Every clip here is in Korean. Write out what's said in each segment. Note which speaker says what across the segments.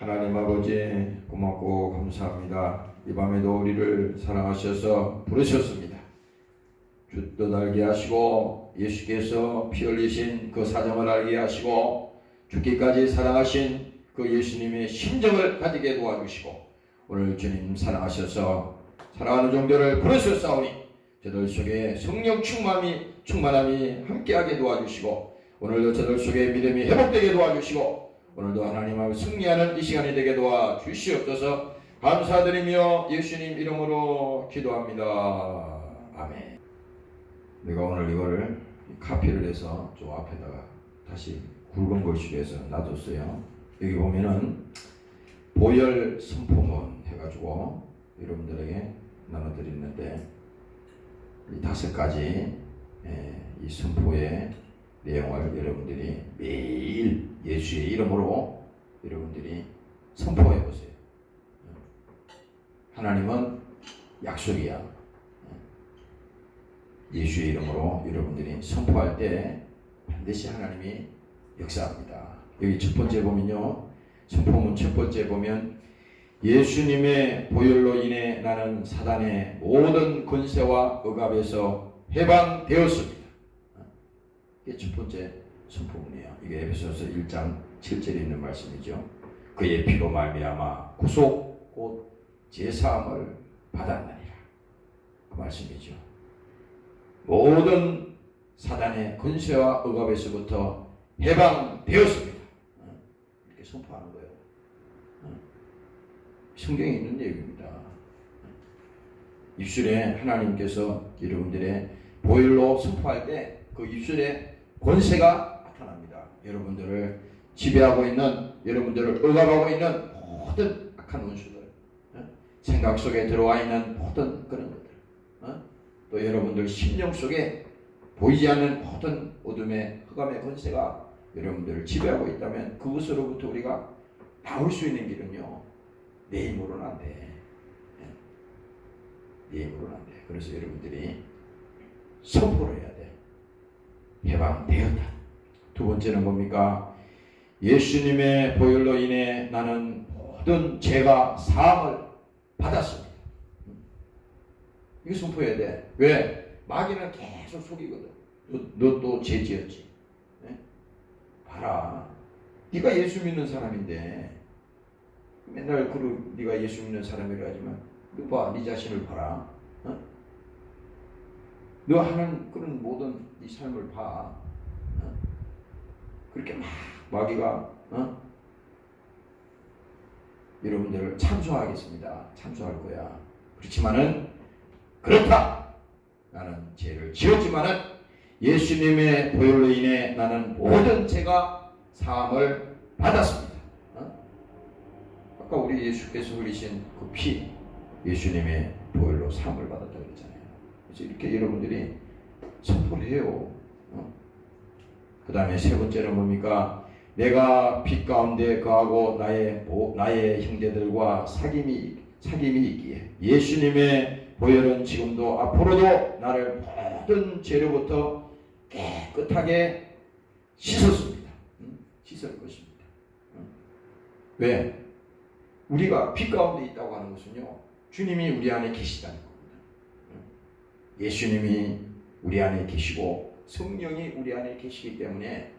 Speaker 1: 하나님 아버지 고맙고 감사합니다. 이 밤에도 우리를 사랑하셔서 부르셨습니다. 주 뜻 알게 하시고 예수께서 피 흘리신 그 사정을 알게 하시고 죽기까지 사랑하신 그 예수님의 심정을 가지게 도와주시고 오늘 주님 사랑하셔서 사랑하는 종들을 부르셨사오니 저들 속에 성령 충만함이 함께하게 도와주시고 오늘도 저들 속에 믿음이 회복되게 도와주시고 오늘도 하나님하고 승리하는 이 시간이 되게 도와주시옵소서. 감사드리며 예수님 이름으로 기도합니다. 아멘. 내가 오늘 이거를 카피를 해서 저 앞에다가 다시 굵은 글씨로 해서 놔뒀어요. 여기 보면은 보혈 선포문 해가지고 여러분들에게 나눠드리는데 이 5가지 이 선포의 내용을 여러분들이 매일 예수의 이름으로 여러분들이 선포해 보세요. 하나님은 약속이야. 예수의 이름으로 여러분들이 선포할 때 반드시 하나님이 역사합니다. 여기 첫 번째 보면요. 선포문 첫 번째 보면 예수님의 보혈로 인해 나는 사단의 모든 권세와 억압에서 해방되었습니다. 이게 첫 번째 선포문이에요. 이게 에베소서 1장 7절에 있는 말씀이죠. 그의 피로 말미암아 구속 곧 제사함을 받았느니라. 그 말씀이죠. 모든 사단의 권세와 억압에서부터 해방되었습니다. 이렇게 선포하는 거예요. 성경에 있는 얘기입니다. 입술에 하나님께서 여러분들의 보혈로 선포할 때 그 입술에 권세가 나타납니다. 여러분들을 지배하고 있는, 여러분들을 억압하고 있는 모든 악한 원수들, 생각 속에 들어와 있는 모든 그런 것들, 또 여러분들 심령 속에 보이지 않는 모든 어둠의 흑암의 권세가 여러분들을 지배하고 있다면 그것으로부터 우리가 나올 수 있는 길은요, 내 힘으로는 안 돼. 내 힘으로는 안 돼. 그래서 여러분들이 선포를 해야 돼. 해방되었다. 두 번째는 뭡니까? 예수님의 보혈로 인해 나는 모든 죄가 사함을 받았습니다. 이거 선포해야 돼. 왜? 마귀는 계속 속이거든. 너 또 죄 지었지. 네? 봐라. 네가 예수 믿는 사람인데 맨날 네가 예수 믿는 사람이라 하지만 너 봐, 네 자신을 봐라. 너 하는 그런 모든 이 삶을 봐. 그렇게 막 마귀가 여러분들을 참소하겠습니다. 참소할 거야. 그렇지만은 그렇다. 나는 죄를 지었지만은 예수님의 보혈로 인해 나는 모든 죄가 사함을 받았습니다. 아까 우리 예수께서 흘리신 그 피, 예수님의 보혈로 사함을 받았다고 그랬잖아요. 그래서 이렇게 여러분들이 선포를 해요. 그 다음에 세 번째는 뭡니까? 내가 빛 가운데 거하고 나의 형제들과 사귐이 있기에 예수님의 보혈은 지금도 앞으로도 나를 모든 죄로부터 깨끗하게 씻었습니다. 씻을 것입니다. 왜? 우리가 빛 가운데 있다고 하는 것은요, 주님이 우리 안에 계시다는 겁니다. 예수님이 우리 안에 계시고 성령이 우리 안에 계시기 때문에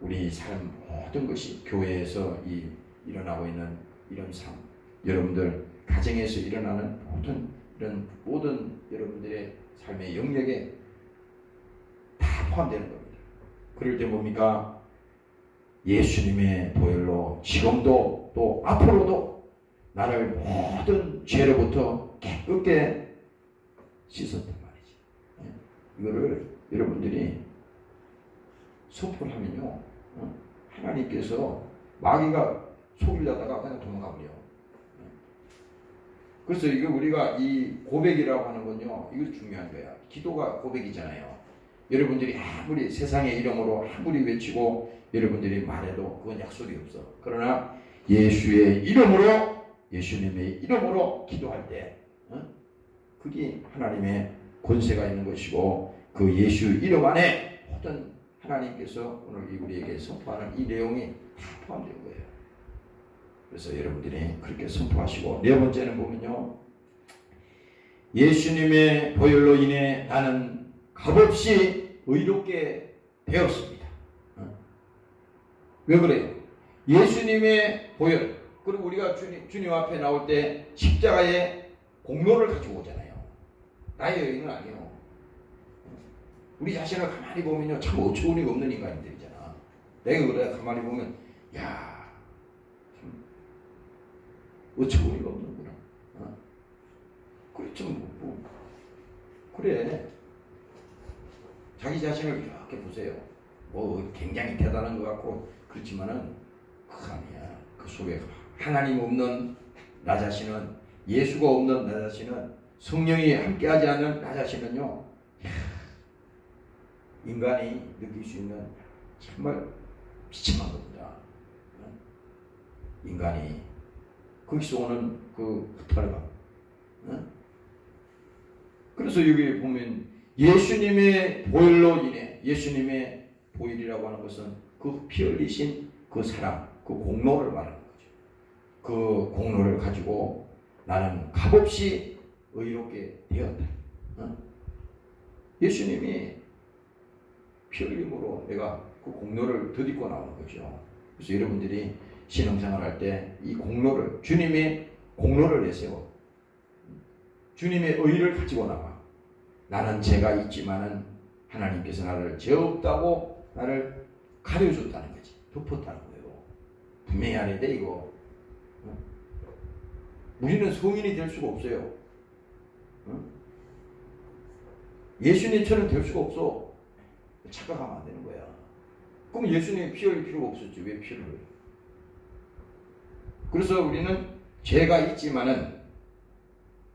Speaker 1: 우리 삶 모든 것이 교회에서 일어나고 있는 이런 삶, 여러분들 가정에서 일어나는 모든 여러분들의 삶의 영역에 다 포함되는 겁니다. 그럴 때 뭡니까? 예수님의 보혈로 지금도 또 앞으로도 나를 모든 죄로부터 깨끗게 씻었단 말이지. 이거를 여러분들이 선포를 하면요, 하나님께서 마귀가 속이려다가 그냥 도망가버려. 그래서 이거 우리가 이 고백이라고 하는 건요, 이거 중요한 거야. 기도가 고백이잖아요. 여러분들이 아무리 세상의 이름으로 아무리 외치고 여러분들이 말해도 그건 약속이 없어. 그러나 예수의 이름으로, 예수님의 이름으로 기도할 때 그게 하나님의 권세가 있는 것이고, 그 예수 이름 안에 모든 하나님께서 오늘 우리에게 선포하는 이 내용이 다 포함된 거예요. 그래서 여러분들이 그렇게 선포하시고, 네 번째는 보면요, 예수님의 보혈로 인해 나는 값없이 의롭게 되었습니다. 왜 그래요? 예수님의 보혈, 그리고 우리가 주님 앞에 나올 때 십자가의 공로를 가지고 오잖아요. 나의 의인은 아니에요. 우리 자신을 가만히 보면요, 참 어처구니가 없는 인간들이잖아. 내가 그래 가만히 보면, 야, 참 어처구니가 없는구나. 그래, 좀 그래. 자기 자신을 이렇게 보세요. 뭐 굉장히 대단한 것 같고 그렇지만은 그거 아니야. 그 속에 하나님 없는 나 자신은, 예수가 없는 나 자신은, 성령이 함께하지 않는 나 자신은요, 인간이 느낄 수 있는 정말 비참한 겁니다. 인간이 거기서 오는 그 흑탈감. 그래서 여기 보면 예수님의 보혈로 인해, 예수님의 보혈이라고 하는 것은 그 피 흘리신 그 사랑, 그 공로를 말하는 거죠. 그 공로를 가지고 나는 값없이 의롭게 되었다. 예수님이 피 흘림으로 내가 그 공로를 덧입고 나오는 거죠. 그래서 여러분들이 신앙생활 할 때 이 공로를, 주님의 공로를 내세워, 주님의 의를 가지고 나와. 나는 죄가 있지만은 하나님께서 나를 죄 없다고 나를 가려줬다는 거지. 덮었다는 거예요. 분명히 아닌데 이거. 우리는 성인이 될 수가 없어요. 예수님처럼 될 수가 없어. 착각하면 안 되는 거야. 그럼 예수님이 피 흘릴 필요가 없었지. 왜 피를 흘려? 그래서 우리는 죄가 있지만은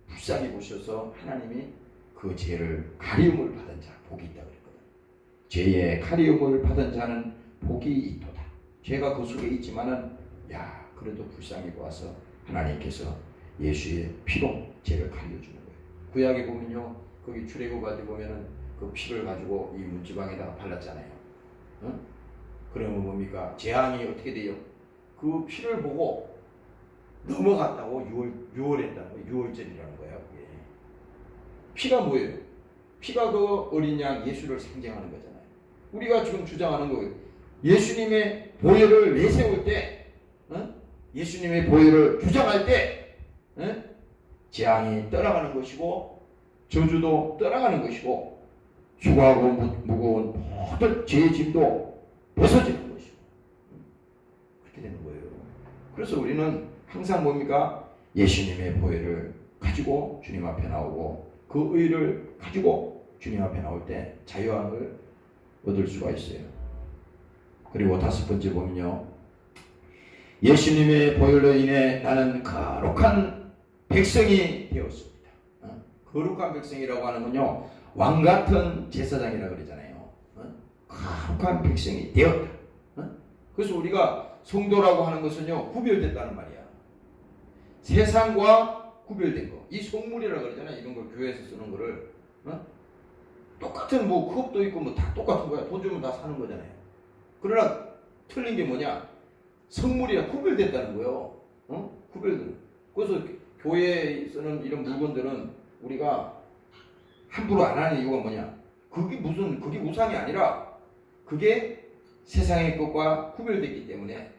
Speaker 1: 불쌍히 보셔서 하나님이 그 죄를 가리움을 받은 자 복이 있다 그랬거든. 죄의 가리움을 받은 자는 복이 있도다. 죄가 그 속에 있지만은 야 그래도 불쌍히 보아서 하나님께서 예수의 피로 죄를 가려주는 거예요. 구약에 보면요, 거기 출애굽까지 보면은 그 피를 가지고 이 문지방에다가 발랐잖아요. 그러면 뭡니까? 재앙이 어떻게 돼요? 그 피를 보고 넘어갔다고 유월했다는 거예요. 유월절이라는 거예요. 그게. 피가 뭐예요? 피가 그 어린 양 예수를 상징하는 거잖아요. 우리가 지금 주장하는 거예요. 예수님의 보혈을 내세울 때, 예수님의 보혈을 주장할 때, 재앙이 떠나가는 것이고 저주도 떠나가는 것이고 수고하고 무거운 모든 죄의 짐도 벗어지는 것이고 그렇게 되는 거예요. 그래서 우리는 항상 뭡니까? 예수님의 보혈을 가지고 주님 앞에 나오고 그 의를 가지고 주님 앞에 나올 때 자유함을 얻을 수가 있어요. 그리고 다섯 번째 보면요, 예수님의 보혈로 인해 나는 거룩한 백성이 되었습니다. 거룩한 백성이라고 하는 건요, 왕같은 제사장이라고 그러잖아요. 거룩한 백성이 되었다. 그래서 우리가 성도라고 하는 것은요, 구별됐다는 말이야. 세상과 구별된 거. 이 속물이라고 그러잖아요. 이런 걸 교회에서 쓰는 거를. 똑같은 뭐 컵도 있고 뭐 다 똑같은 거야. 돈 주면 다 사는 거잖아요. 그러나 틀린 게 뭐냐? 성물이야. 구별됐다는 거예요. 구별된. 그래서 교회에 쓰는 이런 물건들은 우리가 함부로 안 하는 이유가 뭐냐? 그게 우상이 아니라 그게 세상의 것과 구별됐기 때문에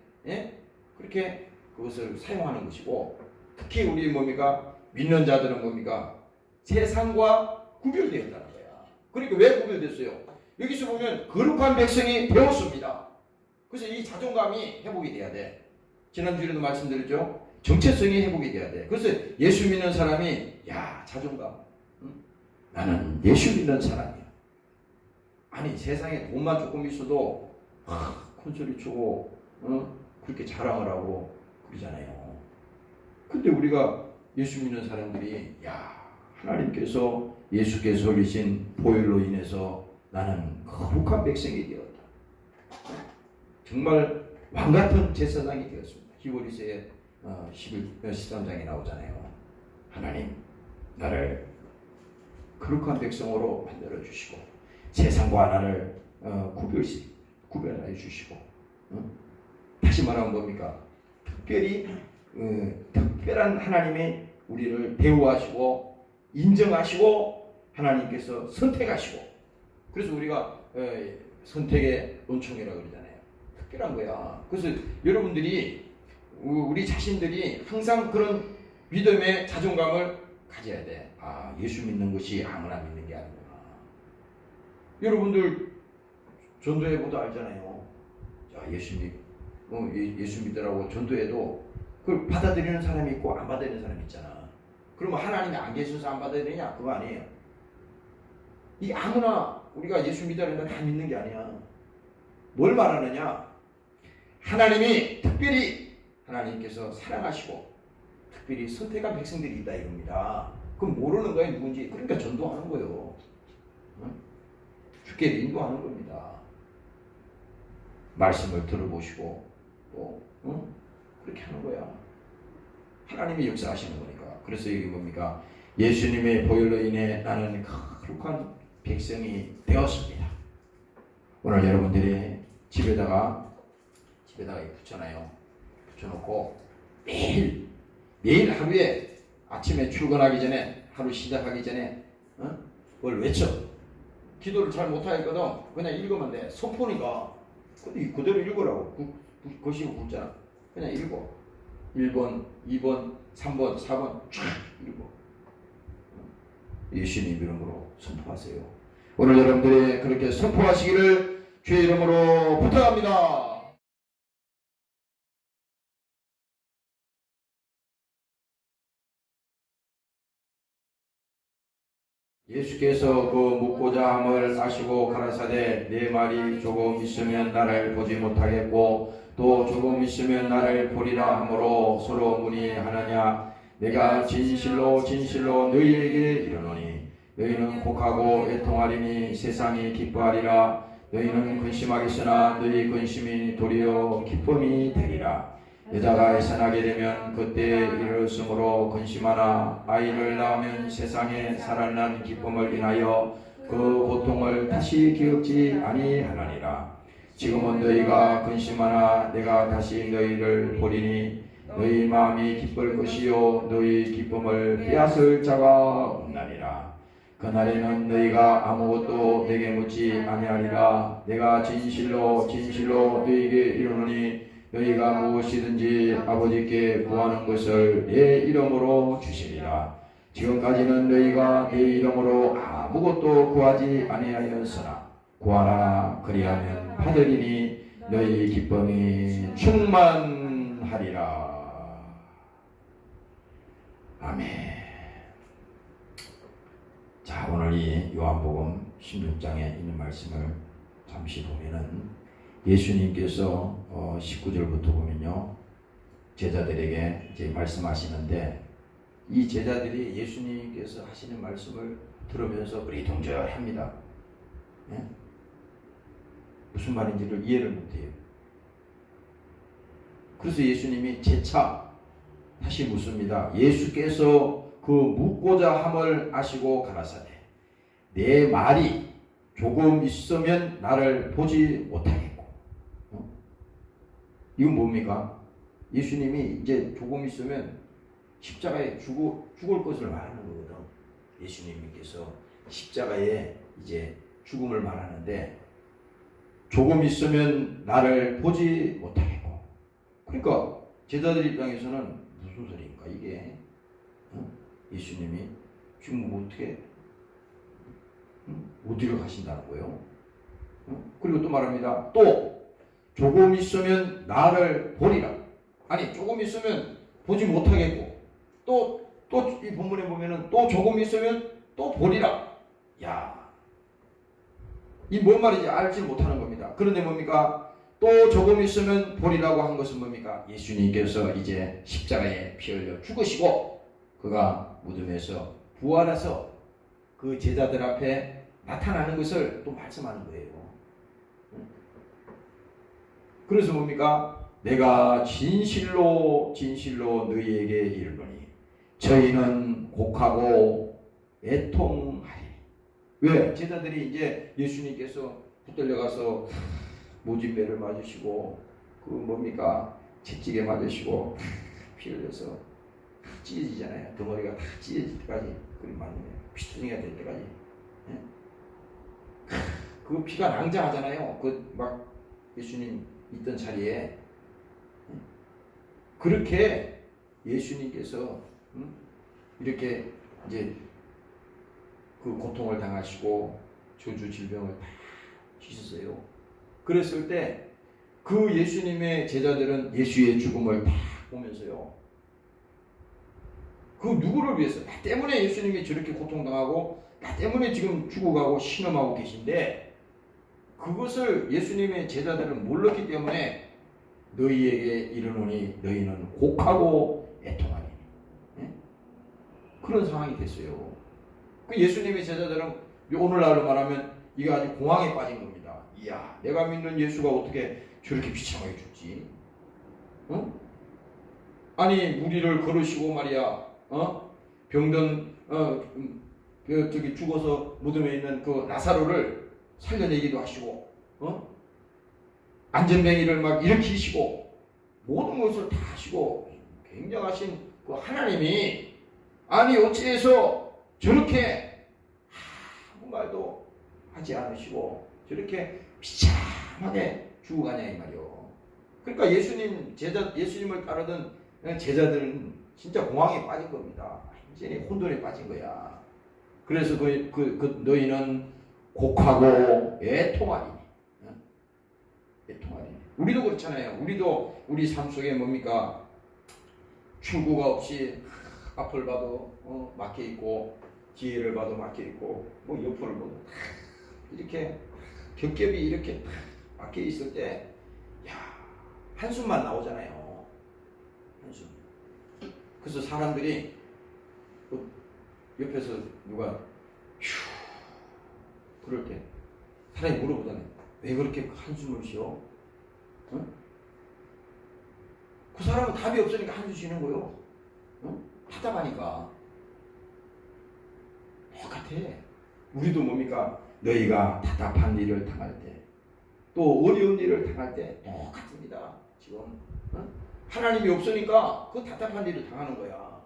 Speaker 1: 그렇게 그것을 사용하는 것이고, 특히 우리 뭡니까? 믿는 자들은 뭡니까? 세상과 구별되었다는 거야. 그러니까 왜 구별됐어요? 여기서 보면 거룩한 백성이 되었습니다. 그래서 이 자존감이 회복이 돼야 돼. 지난주에도 말씀드렸죠? 정체성이 회복이 돼야 돼. 그래서 예수 믿는 사람이 자존감. 나는 예수 믿는 사람이야. 아니 세상에 돈만 조금 있어도 콘소리 치고 그렇게 자랑을 하고 그러잖아요. 근데 우리가 예수 믿는 사람들이 하나님께서 예수께서 흘리신 보혈로 인해서 나는 거룩한 백성이 되었다. 정말 왕같은 제사장이 되었습니다. 히브리서에 13장에 나오잖아요. 하나님 나를 거룩한 백성으로 만들어 주시고 세상과 나를 구별하여 주시고 다시 말하면 뭡니까? 특별한 하나님의 우리를 대우하시고 인정하시고 하나님께서 선택하시고, 그래서 우리가 선택의 은총이라고 그러잖아요. 특별한 거야. 그래서 여러분들이 우리 자신들이 항상 그런 믿음의 자존감을 가져야 돼. 아, 예수 믿는 것이 아무나 믿는 게 아니구나. 여러분들 전도해보도 알잖아요. 자, 예수 믿으라고 전도해도 그걸 받아들이는 사람이 있고 안 받아들이는 사람이 있잖아. 그러면 하나님이 안 계셔서 안 받아들이냐? 그거 아니에요. 이 아무나 우리가 예수 믿으라는 다 믿는 게 아니야. 뭘 말하느냐? 하나님이 특별히 하나님께서 사랑하시고 특별히 선택한 백성들이 있다 이겁니다. 그럼 모르는 거예요, 누군지. 그러니까 전도하는 거예요. 응? 주께 인도하는 겁니다. 말씀을 들어보시고 또 그렇게 하는 거야. 하나님이 역사하시는 거니까. 그래서 이게 뭡니까? 예수님의 보혈로 인해 나는 거룩한 백성이 되었습니다. 오늘 여러분들이 집에다가 붙여놔요. 붙여놓고 매일 하루에 아침에 출근하기 전에, 하루 시작하기 전에 뭘 외쳐. 기도를 잘 못하겠거든. 그냥 읽으면 돼. 선포니까. 근데 그대로 읽으라고. 거시고 굵잖아. 그냥 읽어. 1번, 2번, 3번, 4번 쫙 읽어. 예수님 이름으로 선포하세요. 오늘 여러분들이 그렇게 선포하시기를 주의 이름으로 부탁합니다. 예수께서 그 묻고자 함을 아시고 가라사대 내 말이 조금 있으면 나를 보지 못하겠고 또 조금 있으면 나를 보리라 하므로 서로 문의하느냐. 내가 진실로 너희에게 이르노니 너희는 곡하고 애통하리니 세상이 기뻐하리라. 너희는 근심하겠으나 너희 근심이 도리어 기쁨이 되리라. 여자가 애산하게 되면 그때 이르렀으므로 근심하나 아이를 낳으면 세상에 살아난 기쁨을 인하여 그 고통을 다시 기억지 아니하느니라. 지금은 너희가 근심하나 내가 다시 너희를 보리니 너희 마음이 기쁠 것이요 너희 기쁨을 빼앗을 자가 없나니라. 그날에는 너희가 아무것도 내게 묻지 아니하리라. 내가 진실로 너희에게 이르노니 너희가 무엇이든지 아버지께 구하는 것을 내 이름으로 주시리라. 지금까지는 너희가 내 이름으로 아무것도 구하지 아니하였으나 구하라 그리하면 받으리니 너희 기쁨이 충만하리라. 아멘. 자, 오늘 이 요한복음 16장에 있는 말씀을 잠시 보면은 예수님께서 19절부터 보면요, 제자들에게 이제 말씀하시는데 이 제자들이 예수님께서 하시는 말씀을 들으면서 의동절합니다. 네? 무슨 말인지를 이해를 못해요. 그래서 예수님이 재차 다시 묻습니다. 예수께서 그 묻고자 함을 아시고 가라사대 내 말이 조금 있으면 나를 보지 못하겠고. 이건 뭡니까? 예수님이 이제 조금 있으면 십자가에 죽을 것을 말하는 거거든. 예수님께서 십자가에 이제 죽음을 말하는데 조금 있으면 나를 보지 못하겠고. 그러니까 제자들 입장에서는 무슨 소리입니까 이게? 예수님이 지금 어떻게 어디로 가신다는 거예요? 그리고 또 말합니다. 또 조금 있으면 나를 보리라. 아니 조금 있으면 보지 못하겠고 또 이 본문에 보면은 또 조금 있으면 또 보리라. 야, 이 뭔 말인지 알지 못하는 겁니다. 그런데 뭡니까? 또 조금 있으면 보리라고 한 것은 뭡니까? 예수님께서 이제 십자가에 피 흘려 죽으시고 그가 무덤에서 부활해서 그 제자들 앞에 나타나는 것을 또 말씀하는 거예요. 그래서 뭡니까? 내가 진실로 너희에게 이르노니 저희는 곡하고 애통하리. 왜? 제자들이 이제 예수님께서 붙들려 가서 모진배를 맞으시고 그 뭡니까? 채찍에 맞으시고 피 흘려서 찢어지잖아요. 덩어리가 다 찢어질 때까지 그리 맞는 거예요. 피투성이가 될 때까지. 예? 그 피가 낭자하잖아요. 그 막 예수님 있던 자리에. 예? 그렇게 예수님께서 이렇게 이제 그 고통을 당하시고 저주 질병을 다 지셨어요. 그랬을 때 그 예수님의 제자들은 예수의 죽음을 다 보면서요. 그 누구를 위해서? 나 때문에 예수님이 저렇게 고통당하고 나 때문에 지금 죽어가고 신음하고 계신데 그것을 예수님의 제자들은 몰랐기 때문에 너희에게 이르노니 너희는 곡하고 애통하니 그런 상황이 됐어요. 그 예수님의 제자들은 오늘날로 말하면 이게 아주 공황에 빠진 겁니다. 이야, 내가 믿는 예수가 어떻게 저렇게 비참하게 죽지? 어? 아니 무리를 걸으시고 말이야, 병든 저기 죽어서 무덤에 있는 그 나사로를 살려내기도 하시고, 안전뱅이를 막 일으키시고 모든 것을 다 하시고 굉장하신 그 하나님이 아니 어찌해서 저렇게 아무 말도 하지 않으시고 저렇게 비참하게 죽어가냐 이 말이요. 그러니까 예수님을 따르던 제자들은 진짜 공황에 빠진 겁니다. 완전히 혼돈에 빠진 거야. 그래서 너희는 곡하고 애통하리니. 애통하리니. 우리도 그렇잖아요. 우리도 우리 삶 속에 뭡니까? 출구가 없이 앞을 봐도 막혀 있고 뒤를 봐도 막혀 있고 뭐 옆을 봐도 이렇게 겹겹이 이렇게 막혀 있을 때 야, 한숨만 나오잖아요. 한숨. 그래서 사람들이 옆에서 누가 휴 그럴 때 사람이 물어보잖아요. 왜 그렇게 한숨을 쉬어? 그 사람은 답이 없으니까 한숨 쉬는 거요. 답답하니까. 똑같아. 우리도 뭡니까? 너희가 답답한 일을 당할 때, 또 어려운 일을 당할 때 똑같습니다. 지금 하나님이 없으니까 그 답답한 일을 당하는 거야.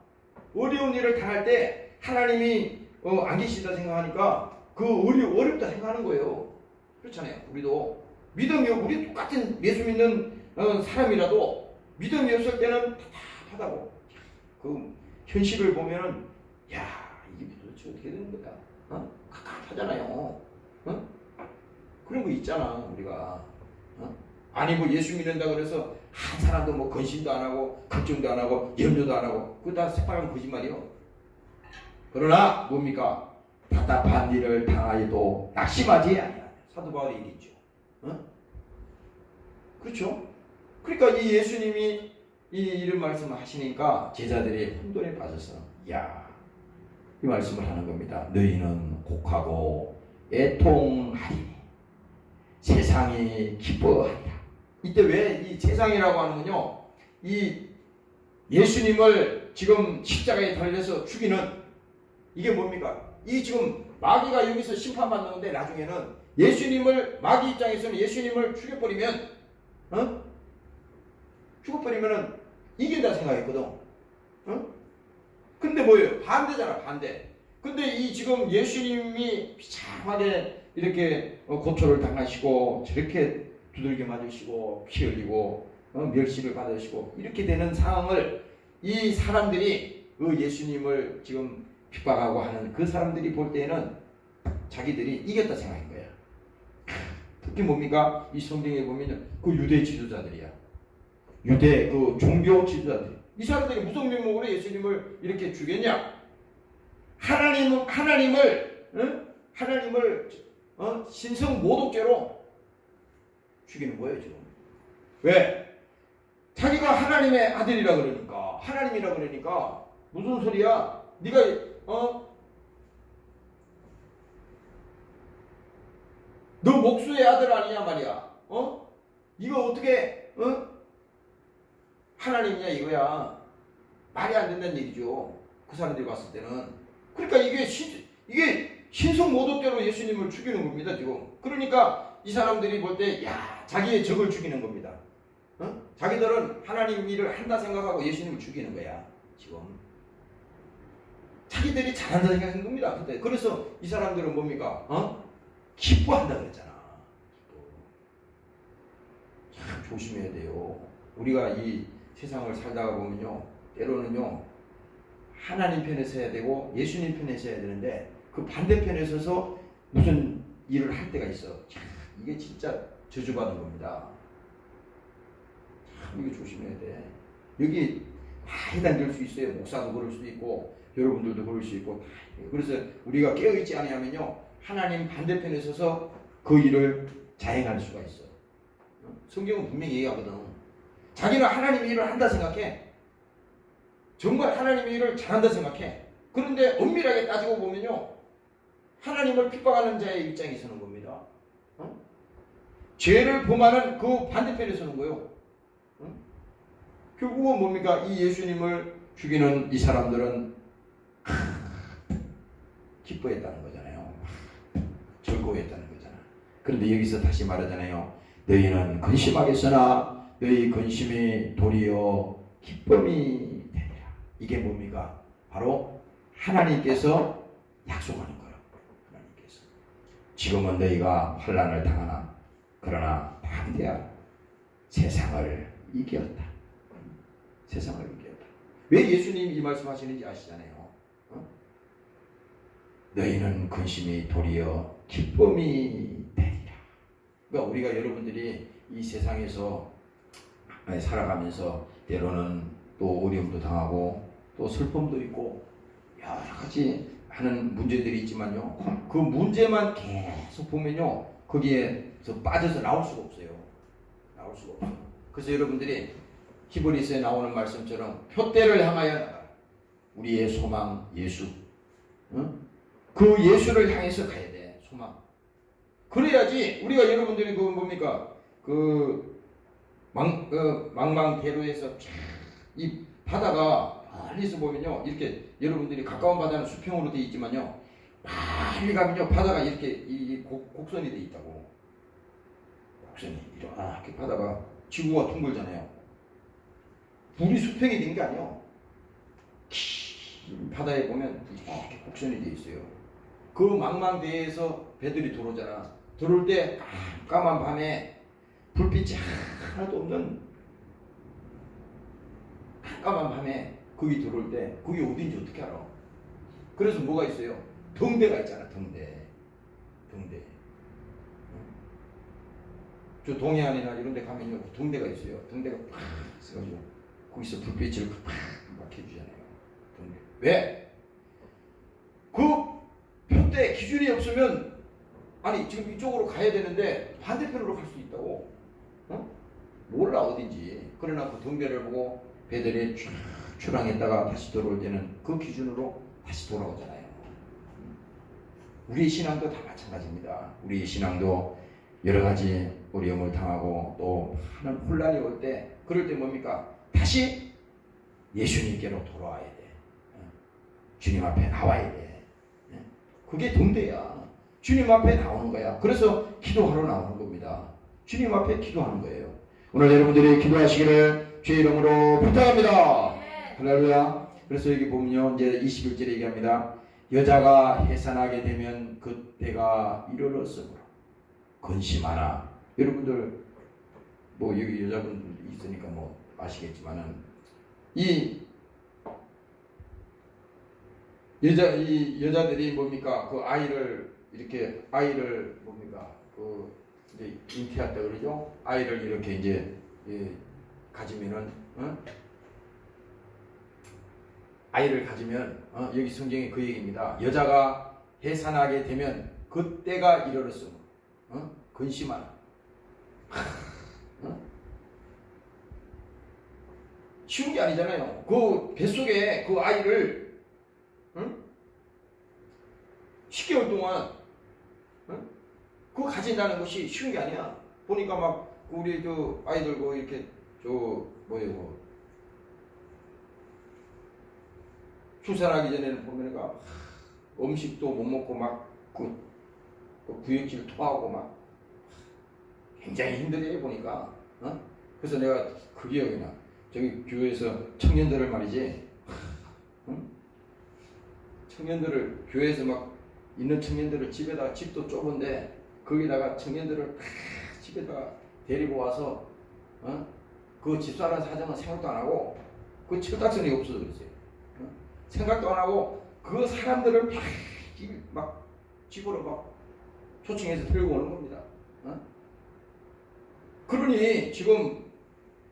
Speaker 1: 어려운 일을 당할 때 하나님이 안 계시다 생각하니까 그 어렵다 생각하는 거예요. 그렇잖아요. 우리도 믿음이 우리 똑같은 예수 믿는 사람이라도 믿음이 없을 때는 답답하다고. 그 현실을 보면은 야 이게 도대체 어떻게 되는 거야? 갑갑하잖아요. 그런 거 있잖아 우리가. 아니 뭐 예수 믿는다 그래서 한 사람도 뭐 건신도 안 하고 걱정도 안 하고 염려도 안 하고 그거 다 새빨간 거짓말이요. 그러나 뭡니까? 답답한 일을 당하여도 낙심하지 아니하냐. 사도 바울이 얘기했죠. 그렇죠? 그러니까 이 예수님이 이런 말씀을 하시니까 제자들이 혼돈에 빠져서 야, 이 말씀을 하는 겁니다. 너희는 곡하고 애통하리니 세상이 기뻐하리라. 이때 왜 이 세상이라고 하는군요. 이 예수님을 지금 십자가에 달려서 죽이는 이게 뭡니까? 이 지금 마귀가 여기서 심판받는데 나중에는 예수님을 마귀 입장에서는 예수님을 죽여버리면 죽어버리면은 이긴다 생각했거든. 근데 뭐예요? 반대잖아, 반대. 근데 이 지금 예수님이 비참하게 이렇게 고초를 당하시고 저렇게 두들겨 맞으시고 피 흘리고 멸시를 받으시고 이렇게 되는 상황을 이 사람들이 그 예수님을 지금 핍박하고 하는 그 사람들이 볼 때는 자기들이 이겼다 생각한 거야. 특히 뭡니까? 이 성경에 보면 그 유대 지도자들이야. 유대 그 종교 지도자들. 이 사람들이 무슨 명목으로 예수님을 이렇게 죽였냐? 하나님을 신성 모독죄로 죽이는 거예요 지금. 왜? 자기가 하나님의 아들이라 그러니까, 하나님이라 그러니까 무슨 소리야? 네가 너 목수의 아들 아니냐 말이야. 네가 어떻게 하나님이냐 이거야. 말이 안 된다는 얘기죠. 그 사람들이 봤을 때는. 그러니까 이게 신성 모독죄로 예수님을 죽이는 겁니다 지금. 그러니까 이 사람들이 볼 때 야 자기의 적을 죽이는 겁니다. 자기들은 하나님 일을 한다 생각하고 예수님을 죽이는 거야. 지금 자기들이 잘한다 생각하는 겁니다. 근데 그래서 이 사람들은 뭡니까? 기뻐한다 그랬잖아. 참 조심해야 돼요. 우리가 이 세상을 살다가 보면요, 때로는요 하나님 편에 서야 되고 예수님 편에 서야 되는데 그 반대편에 서서 무슨 일을 할 때가 있어. 참 이게 진짜 저주받은 겁니다. 참 이거 조심해야 돼. 여기 다 해당될 수 있어요. 목사도 그럴 수도 있고 여러분들도 그럴 수 있고. 그래서 우리가 깨어있지 않으면요 하나님 반대편에 서서 그 일을 자행할 수가 있어. 성경은 분명히 얘기하거든. 자기는 하나님 일을 한다 생각해. 정말 하나님 일을 잘한다 생각해. 그런데 엄밀하게 따지고 보면요 하나님을 핍박하는 자의 입장에 서는 겁니다. 죄를 범하는 그 반대편에 서는 거예요. 결국은 뭡니까? 이 예수님을 죽이는 이 사람들은 기뻐했다는 거잖아요. 즐거워했다는 거잖아. 그런데 여기서 다시 말하잖아요. 너희는 근심하겠으나 너희 근심이 도리어 기쁨이 되리라. 이게 뭡니까? 바로 하나님께서 약속하는 거예요. 하나님께서 지금은 너희가 환난을 당하나 그러나 반대야 세상을 이겼다. 세상을 이겼다. 왜 예수님이 이 말씀하시는지 아시잖아요. 너희는 근심이 도리어 기쁨이 되리라. 그러니까 우리가 여러분들이 이 세상에서 살아가면서 때로는 또 어려움도 당하고 또 슬픔도 있고 여러 가지 하는 문제들이 있지만요. 그 문제만 계속 보면요. 거기에서 빠져서 나올 수가 없어요. 나올 수가 없어요. 그래서 여러분들이 히브리서에 나오는 말씀처럼 표대를 향하여 나가라. 우리의 소망 예수. 그 예수를 향해서 가야 돼. 소망. 그래야지 우리가 여러분들이 그 뭡니까? 그 망망대로에서 이 바다가 멀리서 보면요. 이렇게 여러분들이 가까운 바다는 수평으로 돼 있지만요. 빨리 가면요. 바다가 이렇게 이 곡선이 돼 있다고. 곡선이 이렇게 바다가 지구가 둥글잖아요. 물이 수평이 된 게 아니에요. 바다에 보면 이렇게 곡선이 돼 있어요. 그 망망대해에서 배들이 들어오잖아. 들어올 때 깜깜한 밤에 불빛이 하나도 없는 깜깜한 밤에 거기 들어올 때 그게 어딘지 어떻게 알아? 그래서 뭐가 있어요? 등대가 있잖아. 등대. 저 동해안이나 이런 데 가면요. 등대가 있어요. 등대가 팍 있어가지고 거기서 불빛을 막 해주잖아요. 등대. 왜? 그 표대 기준이 없으면 아니 지금 이쪽으로 가야 되는데 반대편으로 갈 수 있다고. 몰라 어딘지. 그러나 그 등대를 보고 배들이 출항했다가 다시 들어올 때는 그 기준으로 다시 돌아오잖아요. 우리의 신앙도 다 마찬가지입니다. 우리의 신앙도 여러 가지 어려움을 당하고 또 하는 혼란이 올 때 그럴 때 뭡니까? 다시 예수님께로 돌아와야 돼. 주님 앞에 나와야 돼. 그게 등대야. 주님 앞에 나오는 거야. 그래서 기도하러 나오는 겁니다. 주님 앞에 기도하는 거예요. 오늘 여러분들이 기도하시기를 주의 이름으로 부탁합니다. 할렐루야. 그래서 여기 보면요. 이제 21절에 얘기합니다. 여자가 해산하게 되면 그때가 이르렀으므로 근심하나. 여러분들 뭐 여기 여자분들 있으니까 뭐 아시겠지만은 이 여자들이 뭡니까? 그 아이를 뭡니까? 그 이제 잉태했다 그러죠? 아이를 이렇게 이제 가지면은 아이를 가지면 여기 성경에 그 얘기입니다. 여자가 해산하게 되면 그때가 이르렀으므로 근심하나. 쉬운 게 아니잖아요. 그 뱃속에 그 아이를 10개월 동안 그거 가진다는 것이 쉬운 게 아니야. 보니까 막 우리 저 아이들 그 이렇게 출산하기 전에는 보면 음식도 못 먹고 막 그 구역질 토하고 막 굉장히 힘들어요 보니까. 그래서 내가 그 기억이 나. 저기 교회에서 청년들을 말이지, 응? 청년들을 교회에서 막 있는 청년들을 집에다가, 집도 좁은데 거기다가 청년들을 집에다가 데리고 와서 그 집사람 사정은 생각도 안 하고 그 철딱선이 없어서 그랬어요. 생각도 안 하고 그 사람들을 막 집으로 막 초청해서 데리고 오는 겁니다. 그러니 지금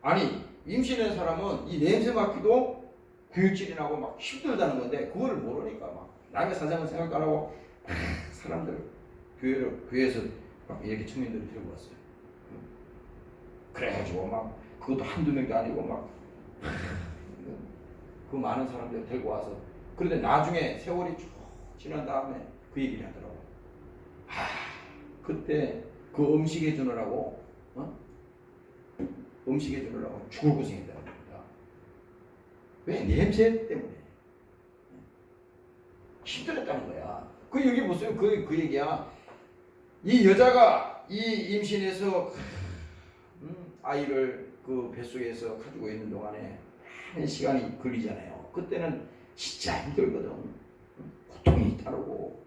Speaker 1: 아니 임신한 사람은 이 냄새 맡기도 구역질이 나고 막 힘들다는 건데 그거를 모르니까 막 남의 사정은 생각도 안 하고 사람들 교회에서 막 이렇게 청년들을 데리고 왔어요. 그래가지고 막 그것도 한두 명도 아니고 막 그 많은 사람들 데리고 와서 그런데 나중에 세월이 쭉 지난 다음에 그 얘기를 하더라고. 그때 그 음식 해주느라고 음식 해주느라고 죽을 고생했다는 겁니다. 왜? 냄새 때문에 힘들었다는 거야. 그 여기 보세요. 그 얘기야. 이 여자가 이 임신해서 아이를 그 뱃속에서 가지고 있는 동안에 많은 시간이 걸리잖아요. 그때는 진짜 힘들거든. 고통이 따르고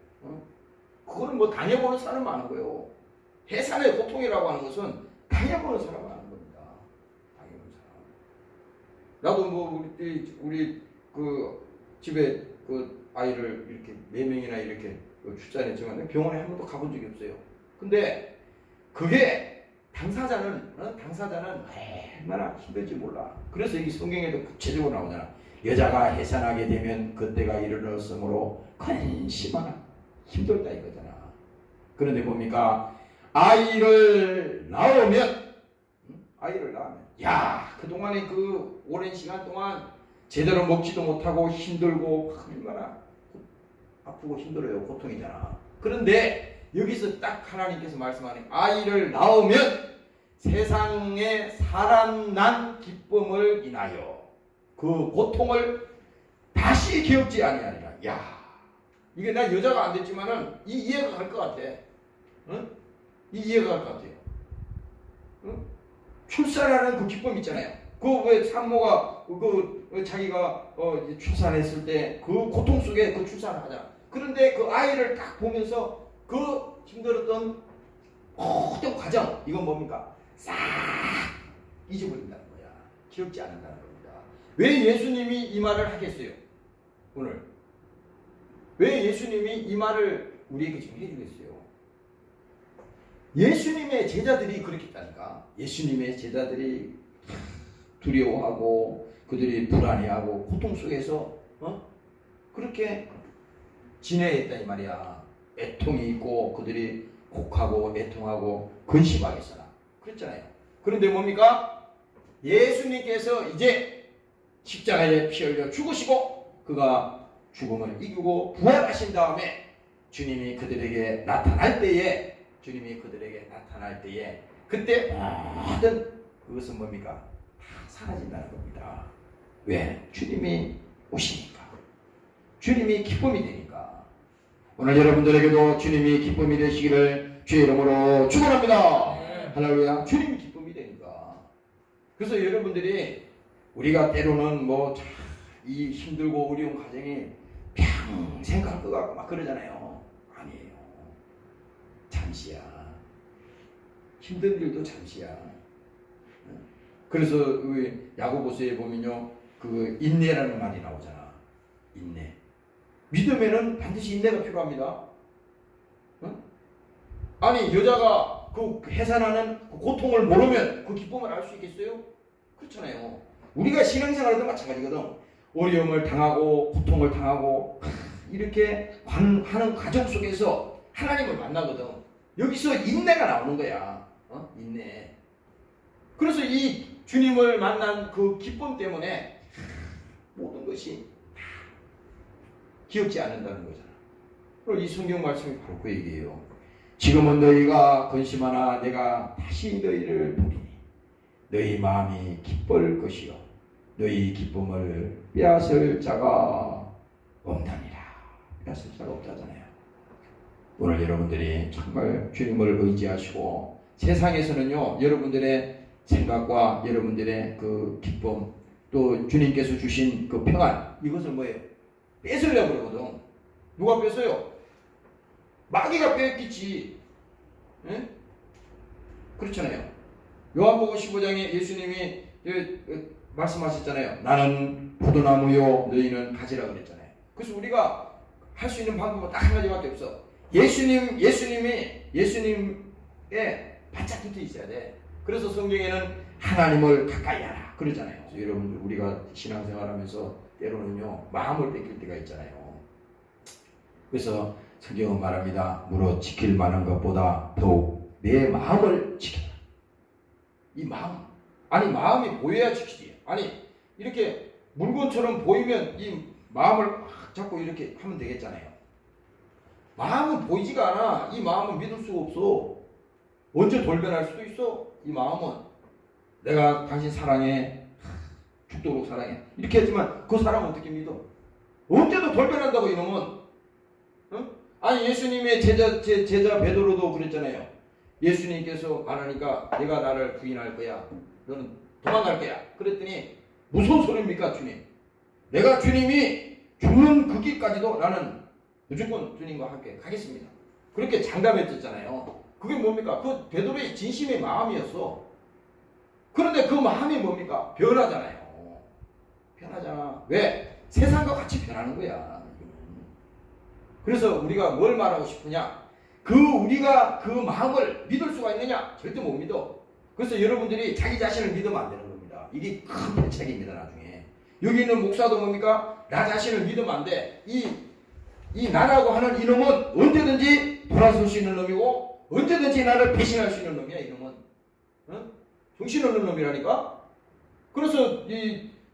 Speaker 1: 그거는 뭐 당해보는 사람은 아는 거예요. 해산의 고통이라고 하는 것은 당해보는 사람은 아는 겁니다. 당해보는 사람. 나도 뭐 우리 그 집에 그 아이를 이렇게 4명이나 이렇게 출산했지만 병원에 한 번도 가본 적이 없어요. 근데 그게 당사자는 얼마나 힘들지 몰라. 그래서 이 성경에도 구체적으로 나오잖아. 여자가 해산하게 되면 그때가 이르렀으므로 근심하나 힘들다 이거잖아. 그런데 뭡니까? 아이를 낳으면 야 그동안에 그 오랜 시간 동안 제대로 먹지도 못하고 힘들고 얼마나 아프고 힘들어요. 고통이잖아. 그런데 여기서 딱 하나님께서 말씀하는 아이를 낳으면 세상에 사람 난 기쁨을 인하여 그 고통을 다시 기억지 아니하리라. 야, 이게 나 여자가 안 됐지만은 이 이해가 갈 것 같아. 응? 이 이해가 갈 것 같아요. 응? 출산하는 그 기쁨 있잖아요. 그 왜 산모가 그 자기가 출산했을 때 그 고통 속에 그 출산을 하잖아. 그런데 그 아이를 딱 보면서 그 힘들었던 모든 과정 이건 뭡니까? 싹 잊어버린다는 거야. 기억지 않는다는 겁니다. 왜 예수님이 이 말을 하겠어요? 오늘 왜 예수님이 이 말을 우리에게 지금 해주겠어요? 예수님의 제자들이 그렇겠다니까. 예수님의 제자들이 두려워하고 그들이 불안해하고 고통 속에서 그렇게 지내야 했다 이 말이야. 애통이 있고 그들이 곡하고 애통하고 근심하겠어라 그랬잖아요. 그런데 뭡니까? 예수님께서 이제 십자가에 피 흘려 죽으시고 그가 죽음을 이기고 부활하신 다음에 주님이 그들에게 나타날 때에 그때 모든 그것은 뭡니까? 다 사라진다는 겁니다. 왜? 주님이 오시니까. 주님이 기쁨이 되니까. 오늘 여러분들에게도 주님이 기쁨이 되시기를 주의 이름으로 축원합니다. 네. 할렐루야. 주님이 기쁨이 되니까. 그래서 여러분들이 우리가 때로는 뭐 이 힘들고 어려운 과정이 평생 갈 것 같고 막 그러잖아요. 아니에요. 잠시야. 힘든 일도 잠시야. 그래서 야고보서에 보면요, 그 인내라는 말이 나오잖아. 인내. 믿음에는 반드시 인내가 필요합니다. 아니 여자가 그 해산하는 그 고통을 모르면 그 기쁨을 알 수 있겠어요? 그렇잖아요. 우리가 신앙생활에도 마찬가지거든. 어려움을 당하고 고통을 당하고 이렇게 하는 과정 속에서 하나님을 만나거든. 여기서 인내가 나오는 거야. 인내. 그래서 이 주님을 만난 그 기쁨 때문에 모든 것이 기억지 않는다는 거잖아. 그리고 이 성경 말씀이 바로 그 얘기예요. 지금은 너희가 근심하나 내가 다시 너희를 보리니 너희 마음이 기뻐할 것이요 너희 기쁨을 빼앗을 자가 없다니라. 빼앗을 자가 없다잖아요. 오늘 여러분들이 정말 주님을 의지하시고 세상에서는요 여러분들의 생각과 여러분들의 그 기쁨, 또 주님께서 주신 그 평안, 이것을 뭐예요? 뺏으려고 그러거든. 누가 뺏어요? 마귀가 뺏기지. 예? 그렇잖아요. 요한복음 15장에 예수님이 말씀하셨잖아요. 나는 포도나무요 너희는 가지라 그랬잖아요. 그래서 우리가 할 수 있는 방법은 딱 한 가지밖에 없어. 예수님에 바짝 붙어 있어야 돼. 그래서 성경에는 하나님을 가까이 하라 그러잖아요. 그래서 여러분들 우리가 신앙생활하면서 때로는요 마음을 뺏길 때가 있잖아요. 그래서 성경은 말합니다. 무릇 지킬 만한 것보다 더욱 내 마음을 지켜라. 이 마음, 아니 마음이 보여야 지키지. 아니 이렇게 물건처럼 보이면 이 마음을 자꾸 이렇게 하면 되겠잖아요. 마음은 보이지가 않아. 이 마음은 믿을 수가 없어. 언제 돌변할 수도 있어. 이 마음은 내가 당신 사랑해, 죽도록 사랑해 이렇게 했지만 그 사랑은 어떻게 믿어? 언제도 돌변한다고 이놈은. 응? 아니 예수님의 제자 베드로도 그랬잖아요. 예수님께서 말하니까 내가 나를 부인할 거야. 너는 도망갈 거야. 그랬더니 무슨 소리입니까 주님? 내가 주님이 죽는 그 길까지도 나는 무조건 주님과 함께 가겠습니다. 그렇게 장담했었잖아요. 그게 뭡니까? 그 베드로의 진심의 마음이었어. 그런데 그 마음이 뭡니까? 변하잖아요. 변하잖아. 왜? 세상과 같이 변하는 거야. 그래서 우리가 뭘 말하고 싶으냐? 우리가 그 마음을 믿을 수가 있느냐? 절대 못 믿어. 그래서 여러분들이 자기 자신을 믿으면 안 되는 겁니다. 이게 큰 대책입니다, 나중에. 여기 있는 목사도 뭡니까? 나 자신을 믿으면 안 돼. 이 나라고 하는 이놈은 언제든지 돌아설 수 있는 놈이고, 언제든지 나를 배신할 수 있는 놈이야, 이놈은. 응? 정신없는 놈이라니까? 그래서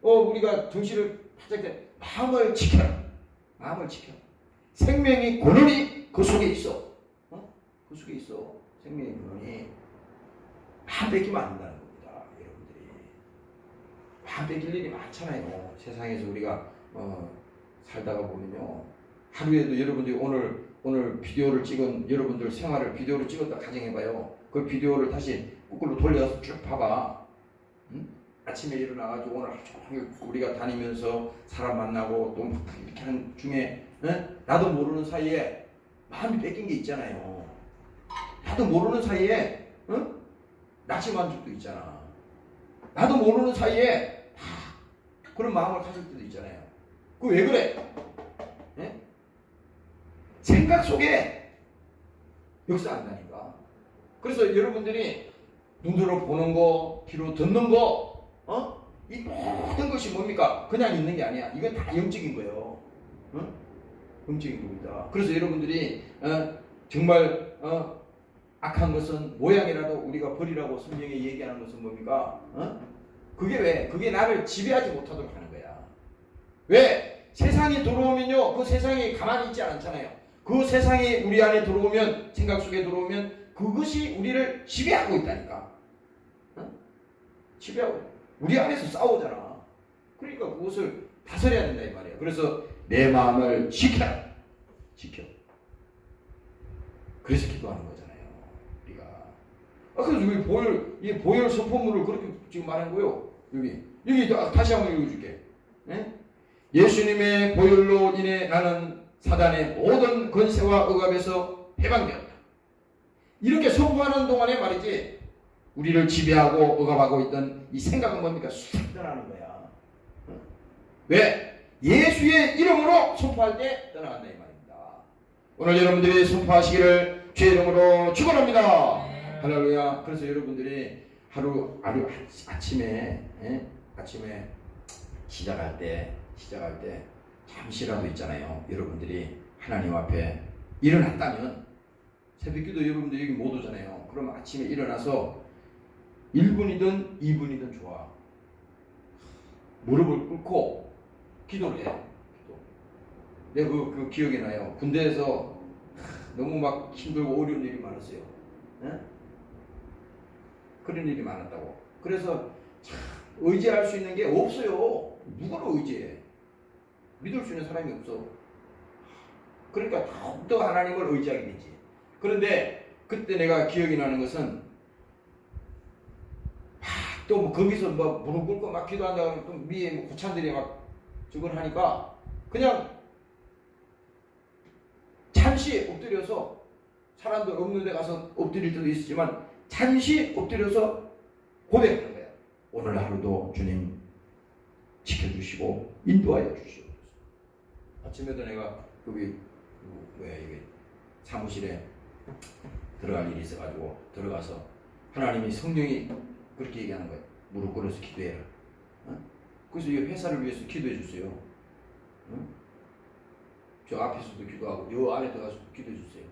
Speaker 1: 우리가 정신을 바짝 마음을 지켜라. 마음을 지켜. 생명이 근원이 그 속에 있어. 그 속에 있어. 생명의 근원이. 마음 뺏기면 안 된다는 겁니다. 여러분들이. 마음 뺏길 일이 많잖아요. 세상에서 우리가 살다가 보면요. 하루에도 여러분들이 오늘 비디오를 찍은 여러분들 생활을 비디오를 찍었다 가정해봐요. 그 비디오를 다시 거꾸로 돌려서 쭉 봐봐. 응? 아침에 일어나가지고 오늘 하루 종일 우리가 다니면서 사람 만나고 또 이렇게 하는 중에 응? 나도 모르는 사이에 마음이 뺏긴 게 있잖아요. 나도 모르는 사이에 응? 나치 만족도 있잖아. 나도 모르는 사이에 그런 마음을 가질 때도 있잖아요. 그 왜 그래? 네? 생각 속에 역사한다니까. 그래서 여러분들이 눈으로 보는 거, 귀로 듣는 거, 이 모든 것이 뭡니까? 그냥 있는 게 아니야. 이건 다 영적인 거예요. 영적인 겁니다. 그래서 여러분들이 정말 악한 것은 모양이라도 우리가 버리라고 성경에 얘기하는 것은 뭡니까? 그게 왜? 그게 나를 지배하지 못하도록 하는 거야. 왜? 세상이 들어오면요, 그 세상이 가만히 있지 않잖아요. 그 세상이 우리 안에 들어오면, 생각 속에 들어오면 그것이 우리를 지배하고 있다니까. 지배하고 우리 안에서 싸우잖아. 그러니까 그것을 다스려야 된다 이 말이야. 그래서 내 마음을 지켜라. 지켜. 그래서 기도하는 거잖아요. 우리가. 그래서 이 보혈 선포물을 그렇게 지금 말한 거예요. 여기 다시 한번 읽어줄게. 네? 예수님의 보혈로 인해 나는 사단의 모든 권세와 억압에서 해방되었다. 이렇게 선포하는 동안에 말이지 우리를 지배하고 억압하고 있던 이 생각은 뭡니까? 쑥 떠나는 거야. 왜? 예수의 이름으로 선포할 때 떠나간다 이 말입니다. 오늘 여러분들이 선포하시기를 주의 이름으로 축원합니다. 할렐루야. 그래서 여러분들이 하루 아침에 시작할 때 잠시라도 있잖아요. 여러분들이 하나님 앞에 일어났다면 새벽기도 여러분들 여기 못 오잖아요. 그럼 아침에 일어나서 1분이든 2분이든 좋아. 무릎을 꿇고 기도를 해. 내가 그 기억이 나요. 군대에서 너무 막 힘들고 어려운 일이 많았어요. 네? 그런 일이 많았다고. 그래서 참 의지할 수 있는 게 없어요. 누구를 의지해? 믿을 수 있는 사람이 없어. 그러니까 더욱더 하나님을 의지하게 되지. 그런데 그때 내가 기억이 나는 것은 또 뭐 거기서 뭐 무릎 꿇고 막 기도한다고 하면 또 위에 뭐 고참들이 막 저걸 하니까 그냥 잠시 엎드려서 사람들 없는 데 가서 엎드릴 때도 있지만 잠시 엎드려서 고백하는 거야. 오늘 하루도 주님 지켜주시고 인도하여 주시옵소서. 아침에도 내가 거기 뭐야 이게 사무실에 들어갈 일이 있어가지고 들어가서 하나님이 성령이 그렇게 얘기하는 거예요. 무릎 꿇어서 기도해라. 어? 그래서 이 회사를 위해서 기도해 주세요. 어? 저 앞에서도 기도하고 요 안에 들어가서 기도해 주세요.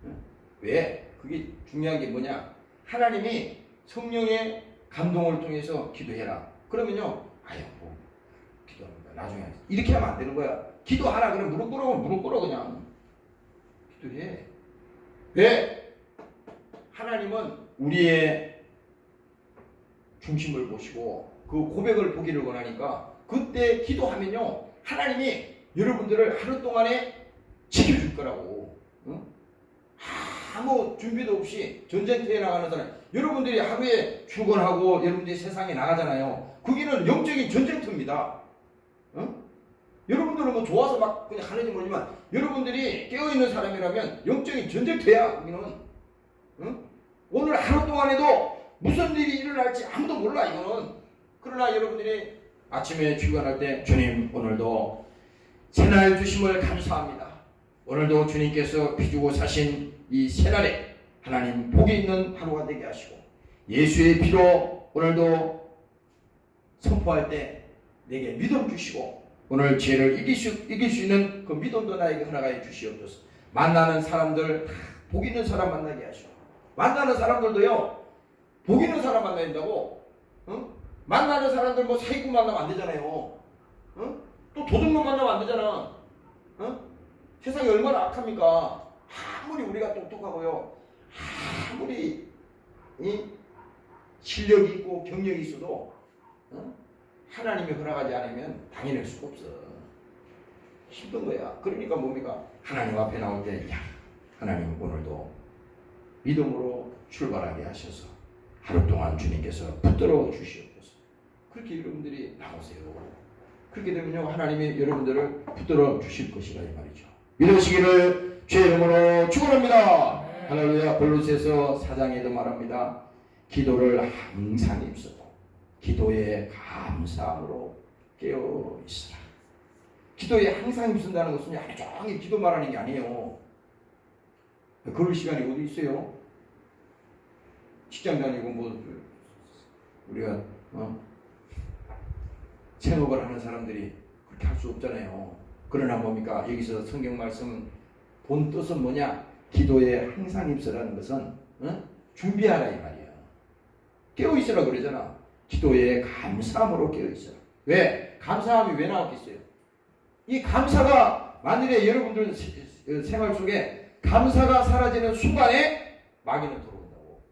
Speaker 1: 어? 왜? 그게 중요한 게 뭐냐? 하나님이 성령의 감동을 통해서 기도해라. 그러면요, 아유 뭐 기도합니다. 나중에 이렇게 하면 안 되는 거야. 기도하라 그러면 무릎 꿇어, 무릎 꿇어 그냥 기도해. 왜? 하나님은 우리의 중심을 보시고 그 고백을 보기를 원하니까 그때 기도하면요 하나님이 여러분들을 하루 동안에 지켜줄 거라고. 응? 아무 준비도 없이 전쟁터에 나가는 사람, 여러분들이 하루에 출근하고 여러분들이 세상에 나가잖아요. 거기는 영적인 전쟁터입니다. 응? 여러분들은 뭐 좋아서 막 그냥 하는지 모르지만 여러분들이 깨어있는 사람이라면 영적인 전쟁터야. 거기는. 응? 오늘 하루 동안에도 무슨 일이 일어날지 아무도 몰라 이거는. 그러나 여러분들이 아침에 출근할 때 주님 오늘도 새날 주심을 감사합니다. 오늘도 주님께서 피 주고 사신 이 새날에 하나님 복이 있는 하루가 되게 하시고 예수의 피로 오늘도 선포할 때 내게 믿음 주시고 오늘 죄를 이길 수 있는 그 믿음도 나에게 허락하여 주시옵소서. 만나는 사람들 복 있는 사람 만나게 하시고 만나는 사람들도요 복 있는 사람 만나야 된다고. 응? 만나는 사람들 뭐 사기꾼 만나면 안 되잖아요. 응? 또 도둑놈 만나면 안 되잖아. 응? 세상이 얼마나 악합니까? 아무리 우리가 똑똑하고요 아무리 실력이 있고 경력이 있어도 하나님이 허락하지 않으면 당연할 수가 없어. 힘든 거야. 그러니까 뭡니까? 하나님 앞에 나올 때 야, 하나님 오늘도 믿음으로 출발하게 하셔서 하루 동안 주님께서 붙들어 주시옵소서. 그렇게 여러분들이 나오세요. 그렇게 되면요 하나님이 여러분들을 붙들어 주실 것이라 이 말이죠. 믿으시기를 주의 이름으로 축원합니다. 할렐루야. 골로새서 4장에도 말합니다. 기도를 항상 힘쓰고 기도에 감사함으로 깨어 있으라. 기도에 항상 힘쓴다는 것은 하루 종일 기도 말하는 게 아니에요. 그럴 시간이 어디 있어요? 직장 다니고 뭐 우리가 생업을 하는 사람들이 그렇게 할 수 없잖아요. 그러나 뭡니까? 여기서 성경 말씀 본 뜻은 뭐냐? 기도에 항상 힘쓰라는 것은 준비하라 이 말이야. 깨어 있으라 그러잖아. 기도에 감사함으로 깨어 있어라. 왜? 감사함이 왜 나왔겠어요? 이 감사가 만일에 여러분들 생활 속에 감사가 사라지는 순간에 마귀는 들어온다고.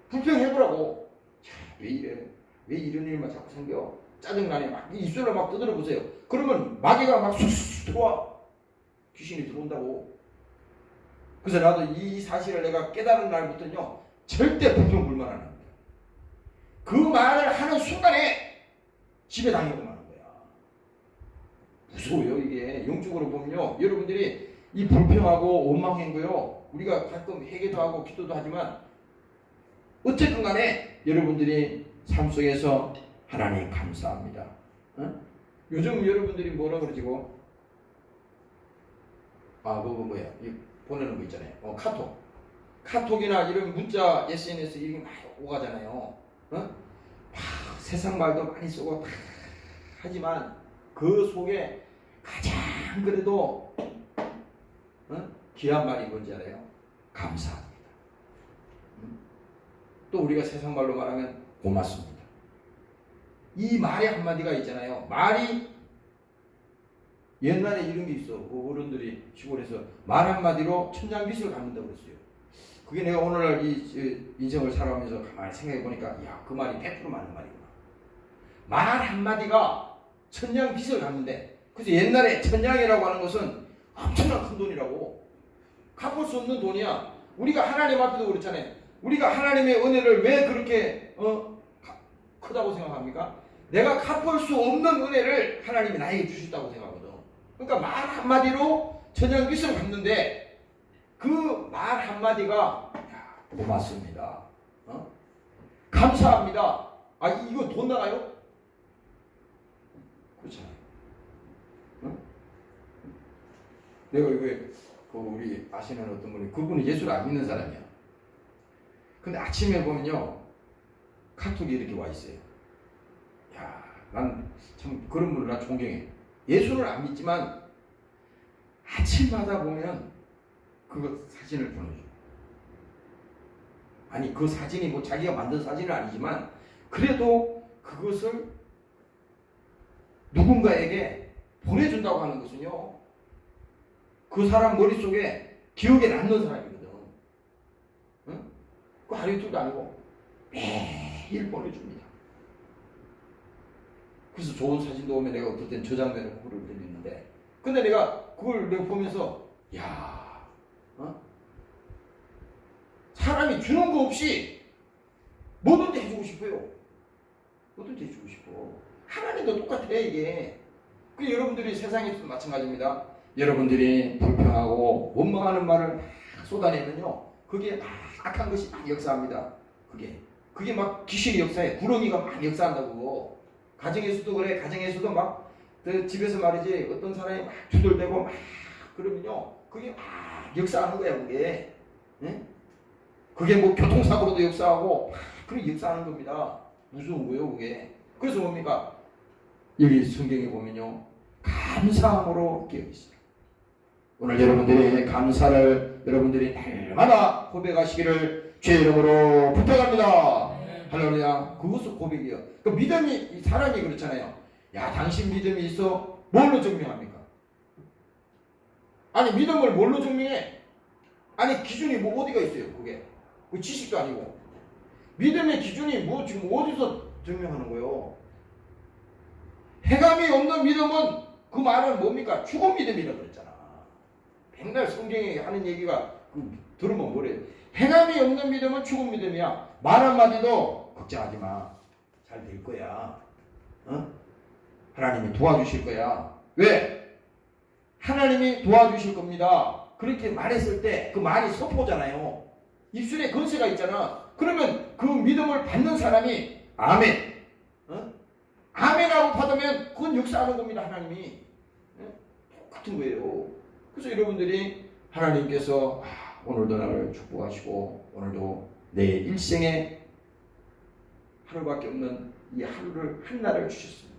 Speaker 1: 불평해보라고. 자, 왜 이래? 왜 이런 일만 자꾸 생겨? 짜증나네. 막 입술로 막 두드려 보세요. 그러면 마귀가 막 쑥쑥 들어와. 귀신이 들어온다고. 그래서 나도 이 사실을 내가 깨달은 날부터는요 절대 불평불만 안 합니다. 그 말을 하는 순간에 집에 당하고 마는 거야. 무서워요 이게. 영적으로 보면요 여러분들이 이 불평하고 원망행고요 우리가 가끔 회개도 하고 기도도 하지만 어쨌든 간에 여러분들이 삶 속에서 하나님 감사합니다. 요즘 여러분들이 뭐라 그러지? 그거 뭐야? 보내는 거 있잖아요. 카톡이나 이런 문자 SNS 이런 게 많이 오가잖아요. 세상 말도 많이 쓰고 하지만 그 속에 가장 그래도 귀한 말이 뭔지 알아요? 감사합니다. 또 우리가 세상 말로 말하면 고맙습니다. 이 말의 한마디가 있잖아요. 말이 옛날에 이런 게 있어. 어른들이 시골에서 말 한마디로 천냥빚을 갚는다고 그랬어요. 그게 내가 오늘날 이 인생을 살아가면서 가만히 생각해 보니까 야, 그 말이 100% 맞는 말이구나. 말 한마디가 천냥빚을 갚는데, 그래서 옛날에 천냥이라고 하는 것은 엄청난 큰 돈이라고. 갚을 수 없는 돈이야. 우리가 하나님 앞에도 그렇잖아요. 우리가 하나님의 은혜를 왜 그렇게 크다고 생각합니까? 내가 갚을 수 없는 은혜를 하나님이 나에게 주셨다고 생각하거든. 그러니까 말 한마디로 천연 빚을 갚는데 그 말 한마디가 고맙습니다. 감사합니다. 아 이거 돈 나가요? 그렇잖아요. 내가 이거 우리 아시는 어떤 분이 그분이 예수를 안 믿는 사람이야. 근데 아침에 보면요 카톡이 이렇게 와 있어요. 야, 난 참 그런 분을 나 존경해. 예수를 안 믿지만 아침마다 보면 그거 사진을 보내줘. 아니 그 사진이 뭐 자기가 만든 사진은 아니지만 그래도 그것을 누군가에게 보내준다고 하는 것은요 그 사람 머릿속에 기억에 남는 사람이거든. 응? 그 하루 이틀도 아니고 매일 보내줍니다. 그래서 좋은 사진도 오면 내가 어떨 땐 저장해놓고 그걸 있는데 근데 내가 그걸 내가 보면서 야 사람이 주는 거 없이 뭐든지 해주고 싶어요. 뭐든지 해주고 싶어. 하나님도 똑같아 이게. 그 여러분들이 세상에서도 마찬가지입니다. 여러분들이 불평하고 원망하는 말을 막 쏟아내면요 그게 막 악한 것이 막 역사합니다. 그게 막 귀신이 역사해. 구렁이가 막 역사한다고. 가정에서도 그래. 가정에서도 막 집에서 말이지 어떤 사람이 막 두들대고 막 그러면요 그게 막 역사하는 거야 그게. 응? 그게 뭐 교통사고로도 역사하고 막 그런 역사하는 겁니다. 무서운 거예요 그게. 그래서 뭡니까? 여기 성경에 보면요 감사함으로 깨어 있어요. 오늘 여러분들이 감사를 여러분들이 날마다 고백하시기를 주의 이름으로 부탁합니다. 할렐루야. 그것은 고백이요. 그 믿음이 사람이 그렇잖아요. 야 당신 믿음이 있어? 뭘로 증명합니까? 아니 믿음을 뭘로 증명해? 아니 기준이 뭐 어디가 있어요 그게? 그 지식도 아니고 믿음의 기준이 뭐 지금 어디서 증명하는 거예요? 해감이 없는 믿음은 그 말은 뭡니까? 죽은 믿음이라고 그랬잖아. 맨날 성경에 하는 얘기가 들으면 뭐래요? 해감이 없는 믿음은 죽은 믿음이야. 말 한마디도 걱정하지 마. 잘 될 거야. 하나님이 도와주실 거야. 왜? 하나님이 도와주실 겁니다. 그렇게 말했을 때 그 말이 선포잖아요. 입술에 건세가 있잖아. 그러면 그 믿음을 받는 사람이 아멘. 아멘하고 받으면 그건 역사하는 겁니다. 하나님이. 똑같은 거예요. 그래서 여러분들이 하나님께서 오늘도 나를 축복하시고 오늘도 내 일생에 하루밖에 없는 이 하루를 한 날을 주셨습니다.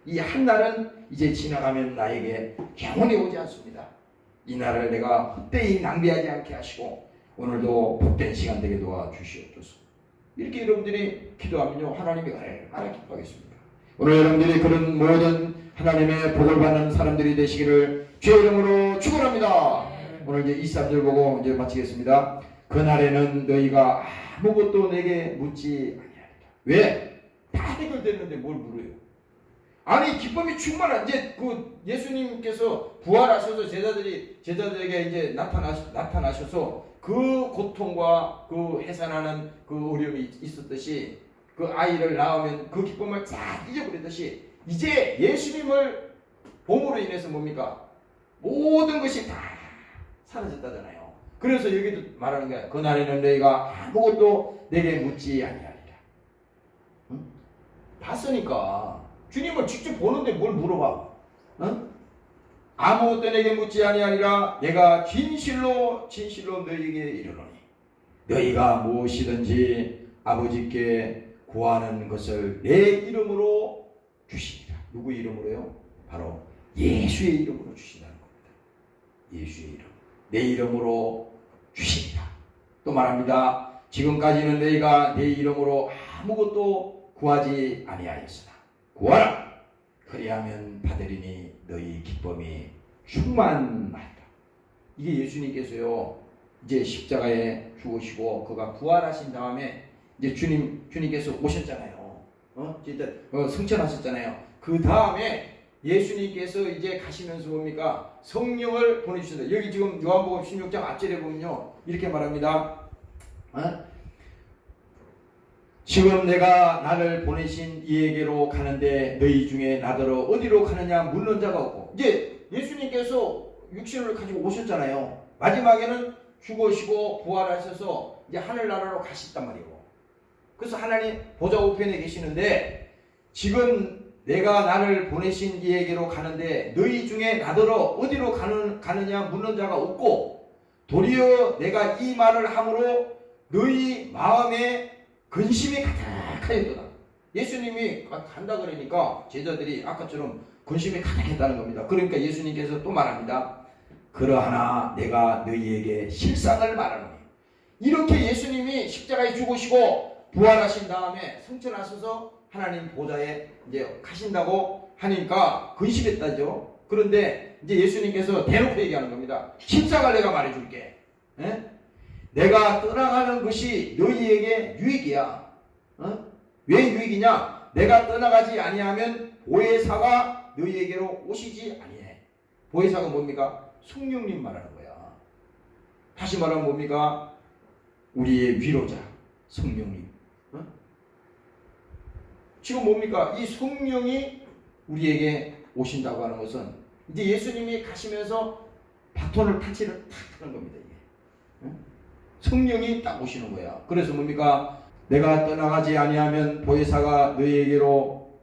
Speaker 1: 이 한 날은 이제 지나가면 나에게 영원히 오지 않습니다. 이 날을 내가 헛되이 낭비하지 않게 하시고 오늘도 복된 시간 되게 도와주시옵소서. 이렇게 여러분들이 기도하면요 하나님이 얼마나 기뻐하겠습니까? 오늘 여러분들이 그런 모든 하나님의 복을 받는 사람들이 되시기를 주의 이름으로 축원합니다. 오늘 이제 23절 보고 이제 마치겠습니다. 그날에는 너희가 아무것도 내게 묻지 아니하리라. 왜? 다 해결됐는데 뭘 물어요? 아니 기쁨이 충만한 이제 그 예수님께서 부활하셔서 제자들에게 이제 나타나셔서 그 고통과 그 해산하는 그 어려움이 있었듯이 그 아이를 낳으면 그 기쁨을 쫙 잊어버리듯이 이제 예수님을 봄으로 인해서 뭡니까? 모든 것이 다 사라졌다잖아요. 그래서 여기도 말하는 거야. 그날에는 너희가 아무것도 내게 묻지 아니하리라. 응? 봤으니까 주님을 직접 보는데 뭘 물어봐? 응? 아무것도 내게 묻지 아니하리라. 내가 진실로 너희에게 이르노니 너희가 무엇이든지 아버지께 구하는 것을 내 이름으로 주시리라. 누구 이름으로요? 바로 예수의 이름으로 주신다는 겁니다. 예수의 이름. 내 이름으로 주시리라. 또 말합니다. 지금까지는 너희가 내 이름으로 아무것도 구하지 아니하였으나 구하라. 그리하면 받으리니 너희 기쁨이 충만하리라. 이게 예수님께서요. 이제 십자가에 죽으시고 그가 부활하신 다음에 이제 주님께서 오셨잖아요. 진짜 승천하셨잖아요. 그 다음에 예수님께서 이제 가시면서 뭡니까? 성령을 보내주신다. 여기 지금 요한복음 16장 앞절에 보면요. 이렇게 말합니다. 지금 내가 나를 보내신 이에게로 가는데 너희 중에 나더러 어디로 가느냐 묻는 자가 없고, 이제 예수님께서 육신을 가지고 오셨잖아요. 마지막에는 죽으시고 부활하셔서 이제 하늘나라로 가셨단 말이에요. 그래서 하나님 보좌 우편에 계시는데, 지금 내가 나를 보내신 이에게로 가는데 너희 중에 나더러 어디로 가느냐 묻는 자가 없고, 도리어 내가 이 말을 함으로 너희 마음에 근심이 가득하였도다. 예수님이 간다 그러니까 제자들이 아까처럼 근심이 가득했다는 겁니다. 그러니까 예수님께서 또 말합니다. 그러하나 내가 너희에게 실상을 말하노니. 이렇게 예수님이 십자가에 죽으시고 부활하신 다음에 승천하셔서 하나님 보좌에 이제 가신다고 하니까 근심했다죠. 그런데 이제 예수님께서 대놓고 얘기하는 겁니다. 실상을 내가 말해줄게. 에? 내가 떠나가는 것이 너희에게 유익이야. 왜 유익이냐? 내가 떠나가지 아니하면 보혜사가 너희에게로 오시지 아니해. 보혜사가 뭡니까? 성령님 말하는 거야. 다시 말하면 뭡니까? 우리의 위로자 성령님. 지금 뭡니까? 이 성령이 우리에게 오신다고 하는 것은 이제 예수님이 가시면서 바톤을 타치를 탁 하는 겁니다. 이게. 성령이 딱 오시는 거야. 그래서 뭡니까? 내가 떠나가지 아니하면 보혜사가 너희에게로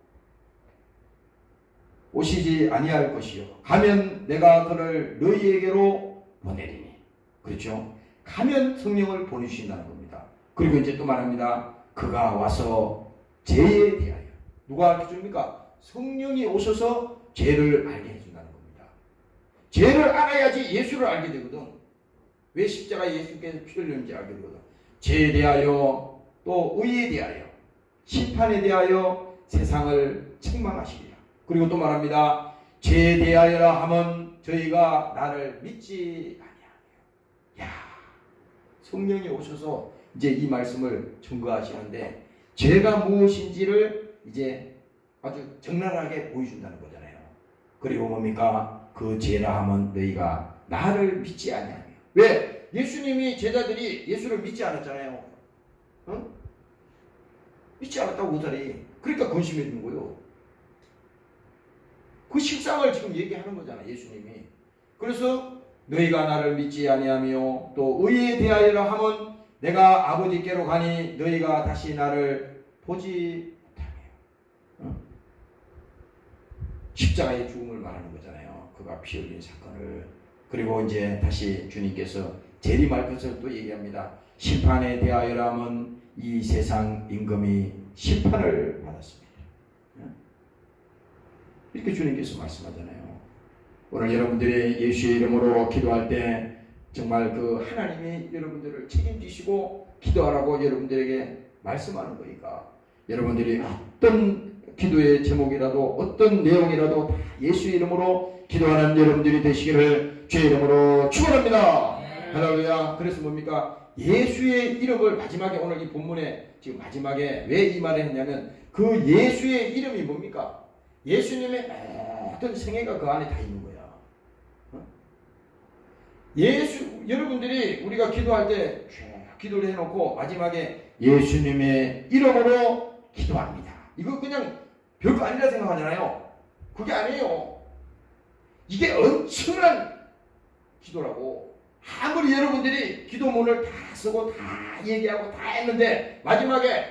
Speaker 1: 오시지 아니할 것이요. 가면 내가 그를 너희에게로 보내리니. 그렇죠? 가면 성령을 보내주신다는 겁니다. 그리고 이제 또 말합니다. 그가 와서 죄에 대하여. 누가 알게 줍니까? 성령이 오셔서 죄를 알게 해준다는 겁니다. 죄를 알아야지 예수를 알게 되거든. 왜 십자가에 예수께서 피를 흘렸는지 알게 되거든. 죄에 대하여, 또 의에 대하여, 심판에 대하여 세상을 책망하시리라. 그리고 또 말합니다. 죄에 대하여라 하면 저희가 나를 믿지 아니하며. 야, 성령이 오셔서 이제 이 말씀을 증거하시는데, 죄가 무엇인지를 이제 아주 적나라하게 보여준다는 거잖아요. 그리고 뭡니까? 그 죄라 하면 너희가 나를 믿지 아니하며. 왜? 예수님이 제자들이 예수를 믿지 않았잖아요. 믿지 않았다고 그자리. 그러니까 근심해 준 거예요. 그 실상을 지금 얘기하는 거잖아, 예수님이. 그래서 너희가 나를 믿지 아니하며 또 의에 대하여라 하면 내가 아버지께로 가니 너희가 다시 나를 보지 못하며. 십자가의 죽음을 말하는 거잖아요. 그가 피 흘린 사건을. 그리고 이제 다시 주님께서 재림할 것을 또 얘기합니다. 심판에 대하여라면 이 세상 임금이 심판을 받았습니다. 이렇게 주님께서 말씀하잖아요. 오늘 여러분들이 예수의 이름으로 기도할 때 정말 그 하나님이 여러분들을 책임지시고 기도하라고 여러분들에게 말씀하는 거니까, 여러분들이 어떤 기도의 제목이라도 어떤 내용이라도 다 예수의 이름으로 기도하는 여러분들이 되시기를 주의 이름으로 축원합니다. 할렐루야. 그래서 뭡니까? 예수의 이름을 마지막에, 오늘 이 본문에 지금 마지막에 왜 이 말을 했냐면 그 예수의 이름이 뭡니까? 예수님의 모든 생애가 그 안에 다 있는 거야. 여러분들이 우리가 기도할 때 기도를 해놓고 마지막에 예수님의 이름으로 기도합니다. 이거 그냥 별거 아니라 생각하잖아요. 그게 아니에요. 이게 엄청난 기도라고. 아무리 여러분들이 기도문을 다 쓰고 다 얘기하고 다 했는데 마지막에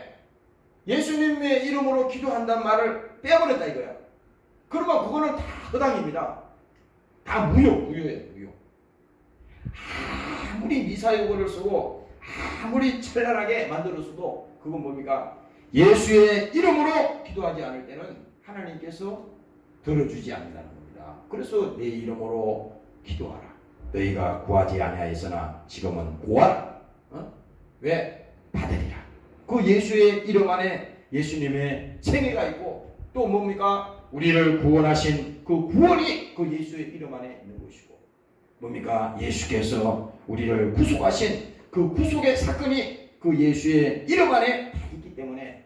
Speaker 1: 예수님의 이름으로 기도한다는 말을 빼버렸다 이거야. 그러면 그거는 다 허당입니다. 다 무효예요. 아무리 미사여구를 쓰고 아무리 찬란하게 만들었어도 그건 뭡니까? 예수의 이름으로 기도하지 않을 때는 하나님께서 들어주지 않는다는 겁니다. 그래서 내 이름으로 기도하라. 너희가 구하지 아니하였으나 지금은 구하라. 왜? 받으리라. 그 예수의 이름 안에 예수님의 생애가 있고 또 뭡니까? 우리를 구원하신 그 구원이 그 예수의 이름 안에 있는 것이고, 뭡니까? 예수께서 우리를 구속하신 그 구속의 사건이 그 예수의 이름 안에 다 있기 때문에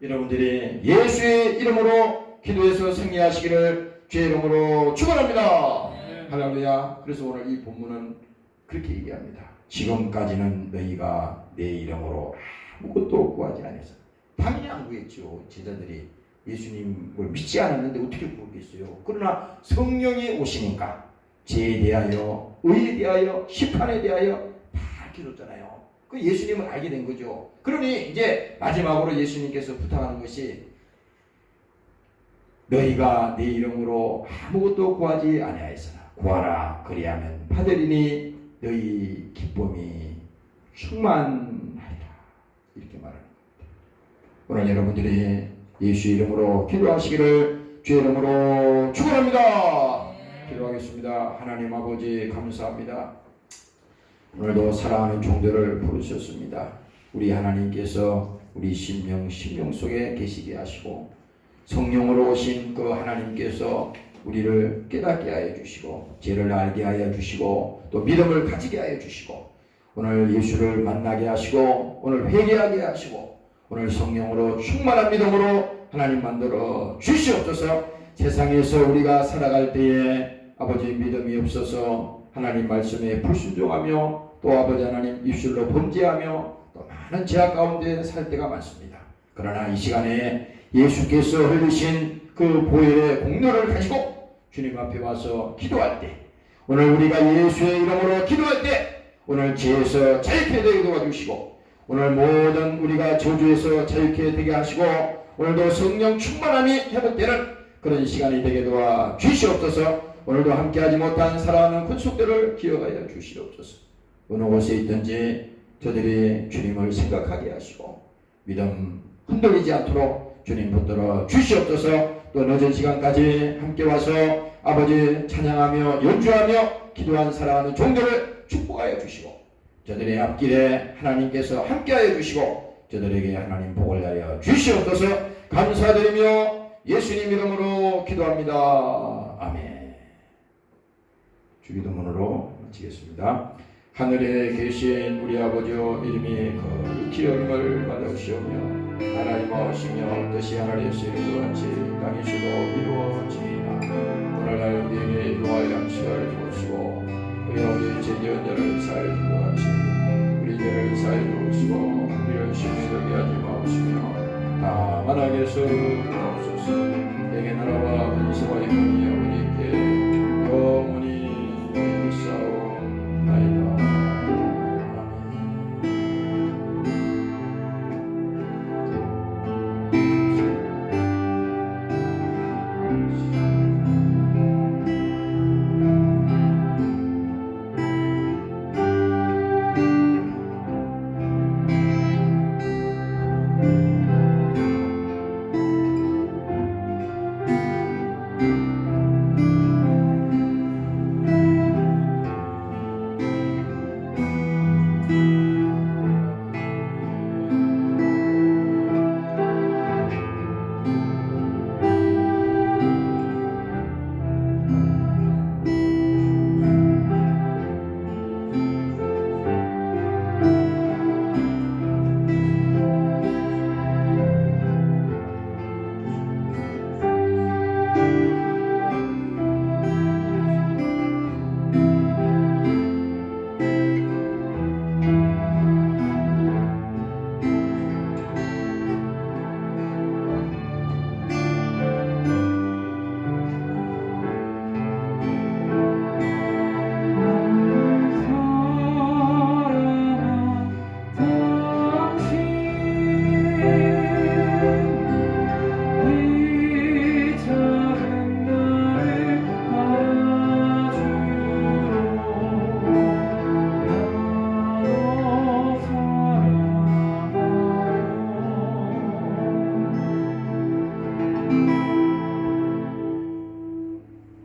Speaker 1: 여러분들이 예수의 이름으로 기도해서 승리하시기를 주의 이름으로 축원합니다. 할렐루야. 그래서 오늘 이 본문은 그렇게 얘기합니다. 지금까지는 너희가 내 이름으로 아무것도 구하지 않았어. 당연히 안 구했죠. 제자들이 예수님을 믿지 않았는데 어떻게 구했겠어요. 그러나 성령이 오시니까 죄에 대하여, 의에 대하여, 심판에 대하여 다 알려줬잖아요. 그 예수님을 알게 된 거죠. 그러니 이제 마지막으로 예수님께서 부탁하는 것이 너희가 내 이름으로 아무것도 구하지 아니하였으나 구하라 그리하면 받으리니 너희 기쁨이 충만하리라. 이렇게 말하는 겁니다. 오늘 여러분들이 예수 이름으로 기도하시기를 주의 이름으로 축원합니다. 기도하겠습니다. 하나님 아버지 감사합니다. 오늘도 사랑하는 종들을 부르셨습니다. 우리 하나님께서 우리 심령 속에 계시게 하시고 성령으로 오신 그 하나님께서 우리를 깨닫게 하여 주시고 죄를 알게 하여 주시고 또 믿음을 가지게 하여 주시고 오늘 예수를 만나게 하시고 오늘 회개하게 하시고 오늘 성령으로 충만한 믿음으로 하나님 만들어 주시옵소서. 세상에서 우리가 살아갈 때에 아버지 믿음이 없어서 하나님 말씀에 불순종하며 또 아버지 하나님 입술로 범죄하며 또 많은 죄악 가운데 살 때가 많습니다. 그러나 이 시간에 예수께서 흘리신 그 보혈의 공로를 가지고 주님 앞에 와서 기도할 때 오늘 우리가 예수의 이름으로 기도할 때 오늘 죄에서 자유케 되게 도와주시고 오늘 모든 우리가 저주에서 자유케 되게 하시고 오늘도 성령 충만함이 회복되는 그런 시간이 되게 도와 주시옵소서. 오늘도 함께하지 못한 사랑하는 권속들을 기억하여 주시옵소서. 어느 곳에 있든지 저들이 주님을 생각하게 하시고 믿음 흔들리지 않도록 주님 붙들어 주시옵소서. 또 늦은 시간까지 함께 와서 아버지 찬양하며 연주하며 기도한 사랑하는 종들을 축복하여 주시고 저들의 앞길에 하나님께서 함께하여 주시고 저들에게 하나님 복을 하여 주시옵소서. 감사드리며 예수님 이름으로 기도합니다. 아멘. 주기도문으로 마치겠습니다. 하늘에 계신 우리 아버지여 이름이 거룩히 여김을 받으시오며 나라의 마으시며 뜻이 하늘에서 이루어 같이 땅에서도 이루어지이다. 오늘날 우리에게 일용할 양식을 주시고 우리가 우리의 죄지은 사하여 준 것 같이 우리 죄를 사하여 주시고 우리를 시험에 들게 하지 마옵시며 다만 악에서 구하옵소서. 내게 나라와 권세와 영광이 아버지께 영원히